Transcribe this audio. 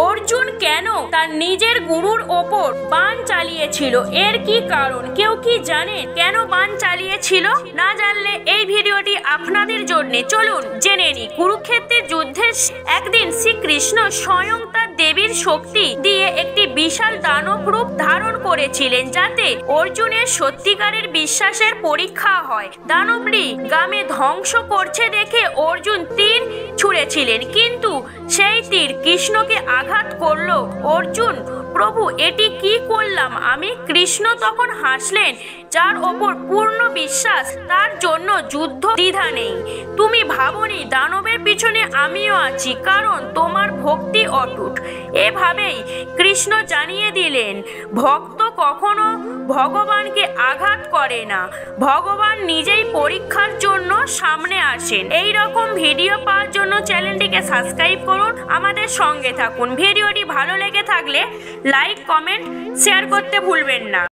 অর্জুন কেন তার নিজের গুরুর ওপর বাণ চালিয়েছিল, এর কি কারণ কেউ কি জানে? কেন বাণ চালিয়েছিল? না জানলে এই ভিডিওটি আপনাদের জন্য। চলুন জেনে নিই। কুরুক্ষেত্রের যুদ্ধে একদিন শ্রীকৃষ্ণ স্বয়ং তার দেবীর শক্তি দিয়ে একটি বিশাল দানব রূপ ধারণ করেছিলেন, যাতে অর্জুনের সত্যিকারের বিশ্বাসের পরীক্ষা হয়। দানবটি গ্রামে ধ্বংস করছে দেখে অর্জুন তীর ছুঁড়েছিলেন, কিন্তু সেই তীর কৃষ্ণকে আঘাত করলো। অর্জুন, প্রভু এটি কি করলাম আমি? কৃষ্ণ তখন হাসলেন, যার ওপর পূর্ণ বিশ্বাস তার জন্য যুদ্ধ দ্বিধা নেই। তুমি ভাবনি দানবের পিছনে আমিও আছি, কারণ তোমার ভক্তি অটুট। এভাবেই কৃষ্ণ জানিয়ে দিলেন, ভক্ত কখনো ভগবানকে আঘাত করে না, ভগবান নিজেই পরীক্ষার জন্য সামনে আসেন। এই রকম ভিডিও পাওয়ার জন্য চ্যানেলটিকে সাবস্ক্রাইব করুন, আমাদের সঙ্গে থাকুন। ভিডিওটি ভালো লেগে থাকলে লাইক, কমেন্ট, শেয়ার করতে ভুলবেন না।